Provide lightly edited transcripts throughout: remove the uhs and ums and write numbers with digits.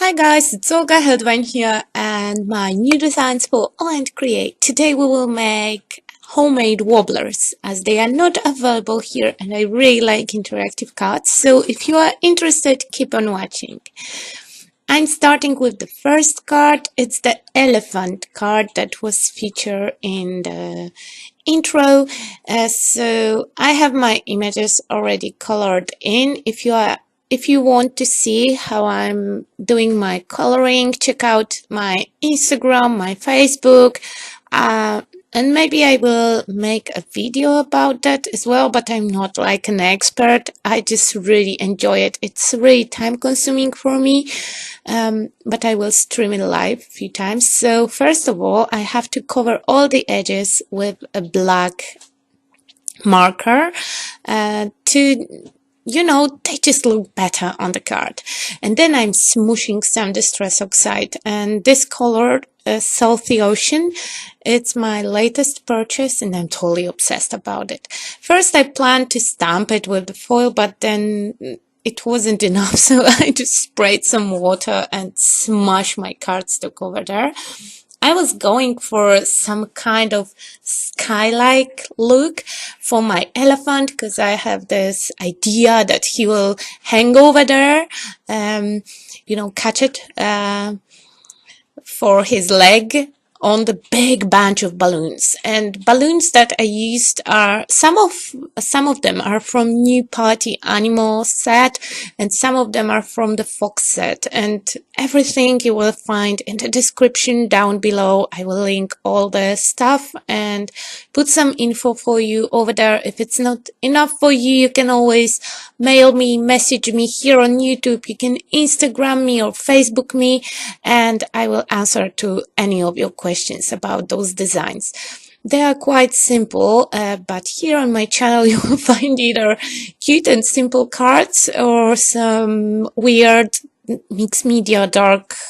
Hi guys, it's Olga Hedwin here and my new designs for AALL Create. Today we will make homemade wobblers as they are not available here and I really like interactive cards. So if you are interested, keep on watching. I'm starting with the first card. It's the elephant card that was featured in the intro. So I have my images already colored in. If you want to see how I'm doing my coloring, check out my Instagram, my Facebook, and maybe I will make a video about that as well, but I'm not like an expert. I just really enjoy it. It's really time consuming for me, but I will stream it live a few times. So first of all, I have to cover all the edges with a black marker they just look better on the card. And then I'm smooshing some Distress Oxide, and this color Salty Ocean, it's my latest purchase and I'm totally obsessed about it. First I planned to stamp it with the foil, but then it wasn't enough, so I just sprayed some water and smashed my cardstock over there. I was going for some kind of sky-like look for my elephant because I have this idea that he will hang over there, catch it for his leg on the big bunch of balloons. And balloons that I used are some of them are from New Party Animal set, and some of them are from the Fox set. And everything you will find in the description down below. I will link all the stuff and put some info for you over there. If it's not enough for you, you can always mail me, message me here on YouTube. You can Instagram me or Facebook me, and I will answer to any of your questions about those designs. They are quite simple, but here on my channel you will find either cute and simple cards or some weird mixed media dark-ish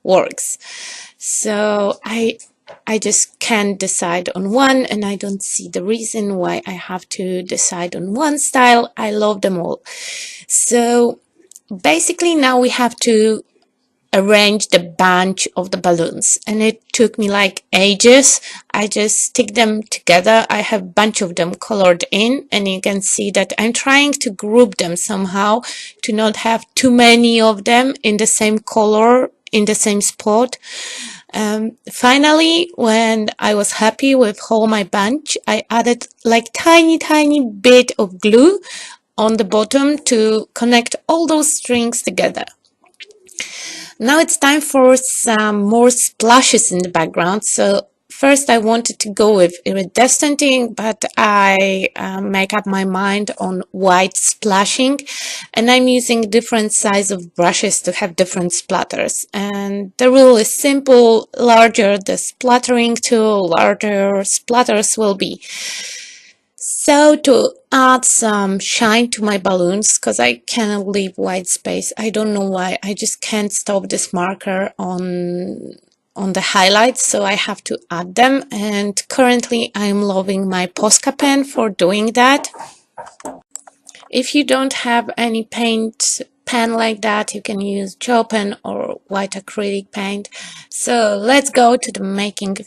works. So I just can't decide on one, and I don't see the reason why I have to decide on one style. I love them all. So basically now we have to arrange the bunch of the balloons, and it took me like ages. I just stick them together. I have a bunch of them colored in, and you can see that I'm trying to group them somehow to not have too many of them in the same color in the same spot. Finally, when I was happy with all my bunch, I added like tiny bit of glue on the bottom to connect all those strings together. Now it's time for some more splashes in the background. So first I wanted to go with iridescent ink, but I make up my mind on white splashing, and I'm using different size of brushes to have different splatters. And the rule is simple: larger the splattering tool, larger splatters will be. So to add some shine to my balloons, because I cannot leave white space, I don't know why, I just can't stop this marker on the highlights, so I have to add them. And currently I'm loving my Posca pen for doing that. If you don't have any paint pen like that, you can use gel pen or white acrylic paint. So let's go to the making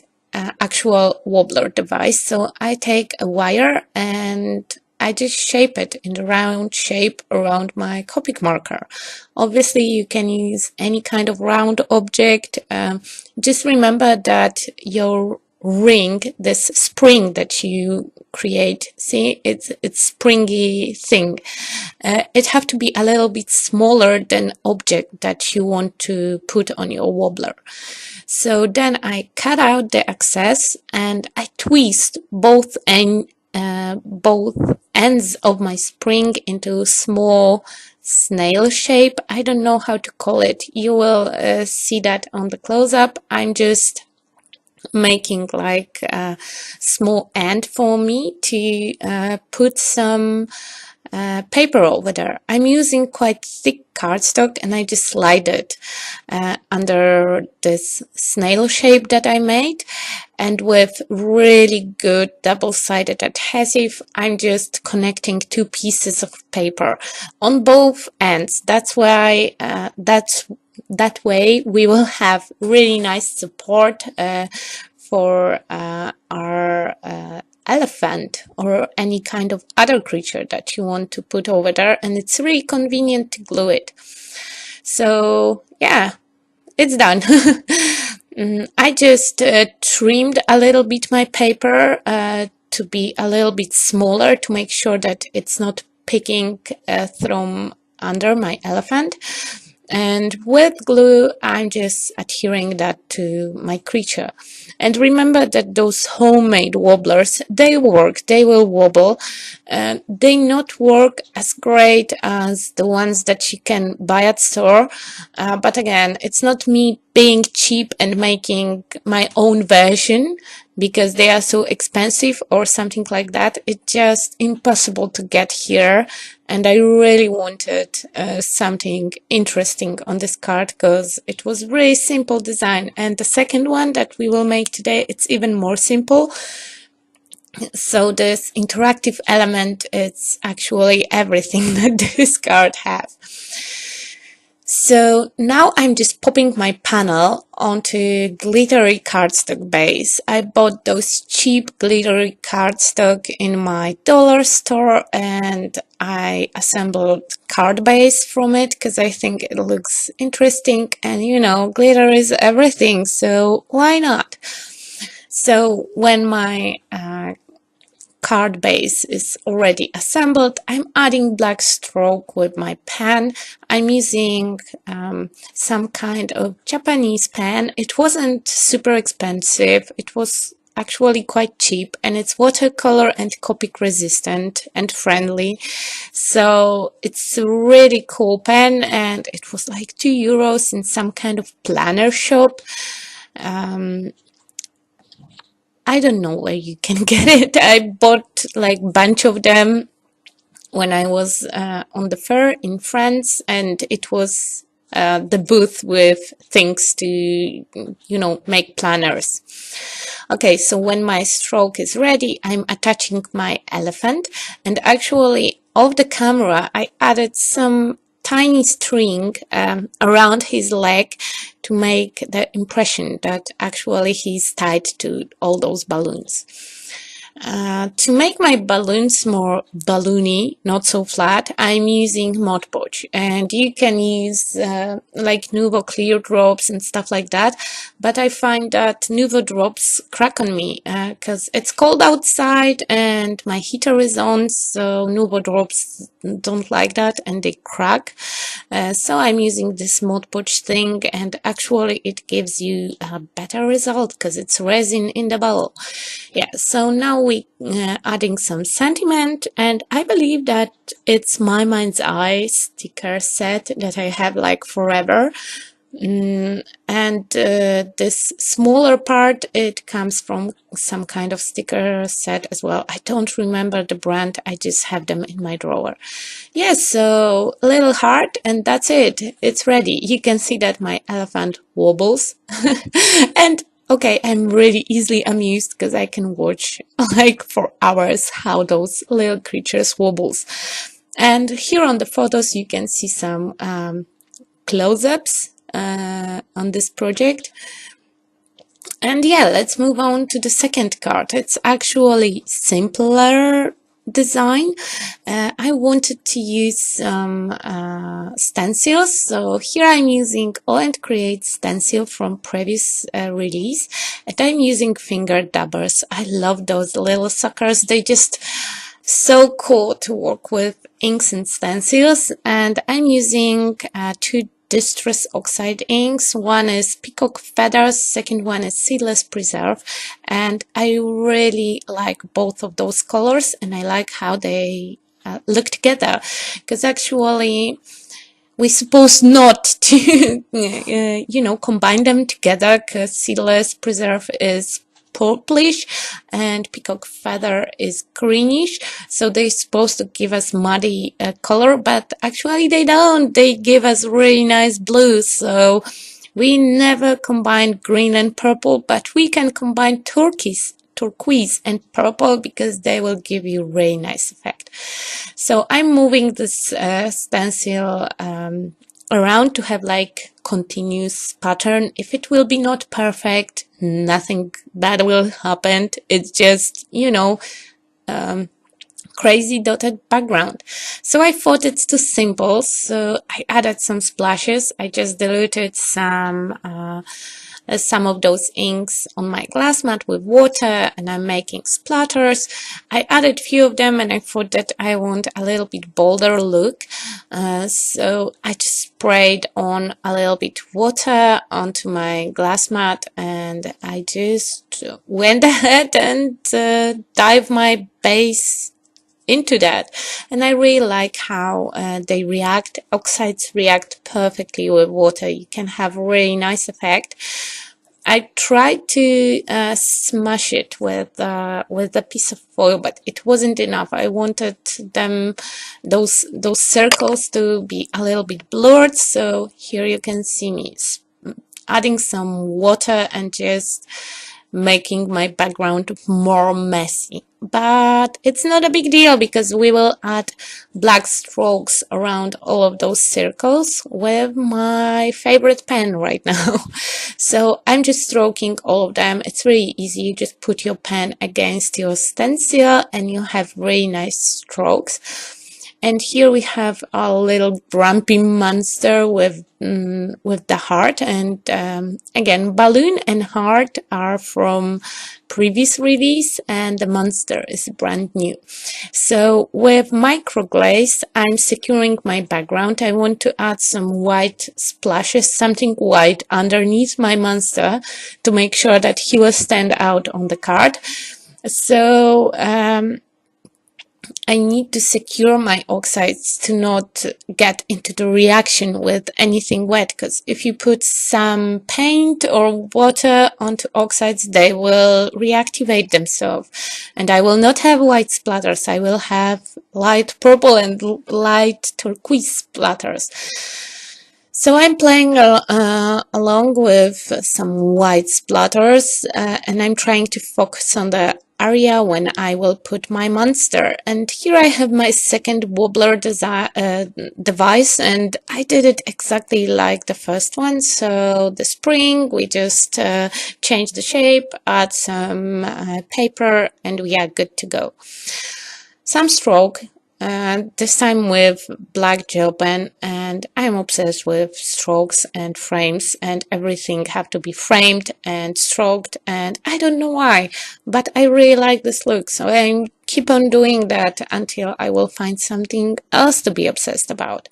actual wobbler device. So I take a wire and I just shape it in the round shape around my Copic marker. Obviously you can use any kind of round object. Just remember that your ring, this spring that you create, see, it's springy thing. It have to be a little bit smaller than object that you want to put on your wobbler. So then I cut out the excess and I twist both ends of my spring into small snail shape. I don't know how to call it. You will see that on the close-up. I'm just making like a small end for me to put some paper over there. I'm using quite thick cardstock, and I just slide it under this snail shape that I made, and with really good double-sided adhesive I'm just connecting two pieces of paper on both ends. That's why that way we will have really nice support for our elephant or any kind of other creature that you want to put over there, and it's really convenient to glue it. So yeah, it's done. I just trimmed a little bit my paper to be a little bit smaller to make sure that it's not picking from under my elephant. And with glue, I'm just adhering that to my creature. And remember that those homemade wobblers, they work, they will wobble. They not work as great as the ones that you can buy at store. But again, it's not me being cheap and making my own version because they are so expensive or something like that. It's just impossible to get here. And I really wanted something interesting on this card because it was really simple design. And the second one that we will make today, it's even more simple. So this interactive element is actually everything that this card has. So now I'm just popping my panel onto glittery cardstock base. I bought those cheap glittery cardstock in my dollar store and I assembled card base from it because I think it looks interesting, and you know, glitter is everything, so why not? So when my card base is already assembled, I'm adding black stroke with my pen. I'm using some kind of Japanese pen. It wasn't super expensive. It was actually quite cheap, and it's watercolor and Copic resistant and friendly. So it's a really cool pen, and it was like €2 in some kind of planner shop. I don't know where you can get it. I bought like a bunch of them when I was on the fair in France, and it was the booth with things to, you know, make planners. Okay, so when my stroke is ready, I'm attaching my elephant, and actually off the camera I added some tiny string around his leg to make the impression that actually he's tied to all those balloons. To make my balloons more balloony, not so flat, I'm using Mod Podge, and you can use like Nuvo clear drops and stuff like that, but I find that Nuvo drops crack on me because it's cold outside and my heater is on, so Nuvo drops don't like that and they crack. So I'm using this Mod Podge thing, and actually it gives you a better result because it's resin in the bottle. Yeah, so now we adding some sentiment, and I believe that it's My Mind's Eye sticker set that I have like forever. And this smaller part, it comes from some kind of sticker set as well. I don't remember the brand, I just have them in my drawer. Yeah, so a little heart, and that's it. It's ready. You can see that my elephant wobbles. And okay, I'm really easily amused because I can watch like for hours how those little creatures wobbles. And here on the photos you can see some close-ups on this project. And yeah, let's move on to the second card. It's actually simpler design. I wanted to use some stencils, so here I'm using AALL Create stencil from previous release, and I'm using finger dabbers. I love those little suckers. They just so cool to work with inks and stencils, and I'm using two Distress Oxide inks. One is Peacock Feathers, second one is Seedless Preserve, and I really like both of those colors, and I like how they look together, because actually we're supposed not to you know, combine them together, because Seedless Preserve is purplish, and peacock feather is greenish, so they're supposed to give us muddy color, but actually they don't. They give us really nice blue. So we never combine green and purple, but we can combine turquoise and purple because they will give you really nice effect. So I'm moving this stencil around to have like continuous pattern. If it will be not perfect, nothing bad will happen. It's just, you know, crazy dotted background. So I thought it's too simple, so I added some splashes. I just diluted some of those inks on my glass mat with water, and I'm making splatters. I added few of them, and I thought that I want a little bit bolder look, so I just sprayed on a little bit water onto my glass mat, and I just went ahead and dived my base into that. And I really like how they react. Oxides react perfectly with water. You can have a really nice effect. I tried to smash it with a piece of foil, but it wasn't enough. I wanted those circles to be a little bit blurred. So here you can see me adding some water and just making my background more messy. But it's not a big deal because we will add black strokes around all of those circles with my favorite pen right now. So I'm just stroking all of them. It's really easy. You just put your pen against your stencil and you have really nice strokes. And here we have a little grumpy monster with the heart. And again, balloon and heart are from previous release, and the monster is brand new. So with microglaze, I'm securing my background. I want to add some white splashes, something white underneath my monster to make sure that he will stand out on the card. So I need to secure my oxides to not get into the reaction with anything wet, because if you put some paint or water onto oxides, they will reactivate themselves, and I will not have white splatters. I will have light purple and light turquoise splatters. So I'm playing along with some white splatters, and I'm trying to focus on the area when I will put my monster. And here I have my second wobbler device, and I did it exactly like the first one. So the spring, we just change the shape, add some paper, and we are good to go. Some stroke, this time with black gel pen, and I'm obsessed with strokes and frames, and everything have to be framed and stroked, and I don't know why, but I really like this look, so I keep on doing that until I will find something else to be obsessed about.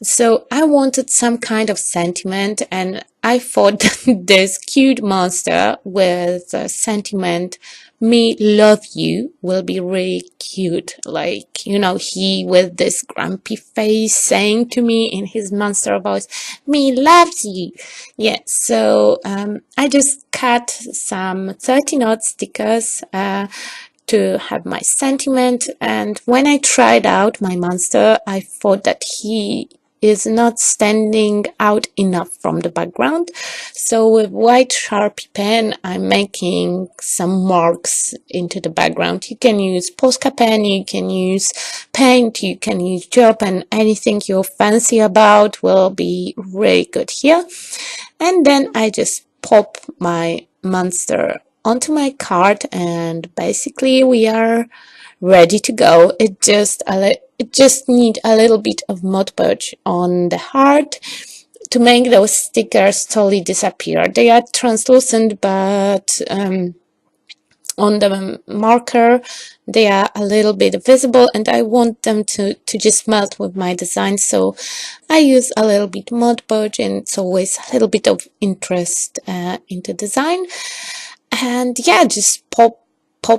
So I wanted some kind of sentiment, and I thought this cute monster with sentiment, me love you, will be really cute. Like, you know, he with this grumpy face saying to me in his monster voice, me loves you. Yeah, so I just cut some 30-knot stickers to have my sentiment, and when I tried out my monster, I thought that he is not standing out enough from the background. So with white Sharpie pen, I'm making some marks into the background. You can use Posca pen, you can use paint, you can use gel pen, anything you're fancy about will be really good here. And then I just pop my monster onto my card, and basically we are ready to go. It just need a little bit of Mod Podge on the heart to make those stickers totally disappear. They are translucent, but on the marker they are a little bit visible, and I want them to just melt with my design, so I use a little bit Mod Podge, and it's always a little bit of interest into design. And yeah, just pop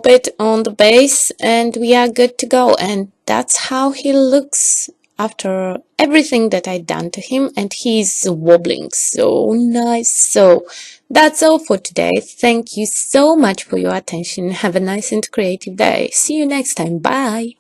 it on the base and we are good to go. And that's how he looks after everything that I done to him, and he's wobbling so nice. So That's all for today. Thank you so much for your attention. Have a nice and creative day. See you next time. Bye.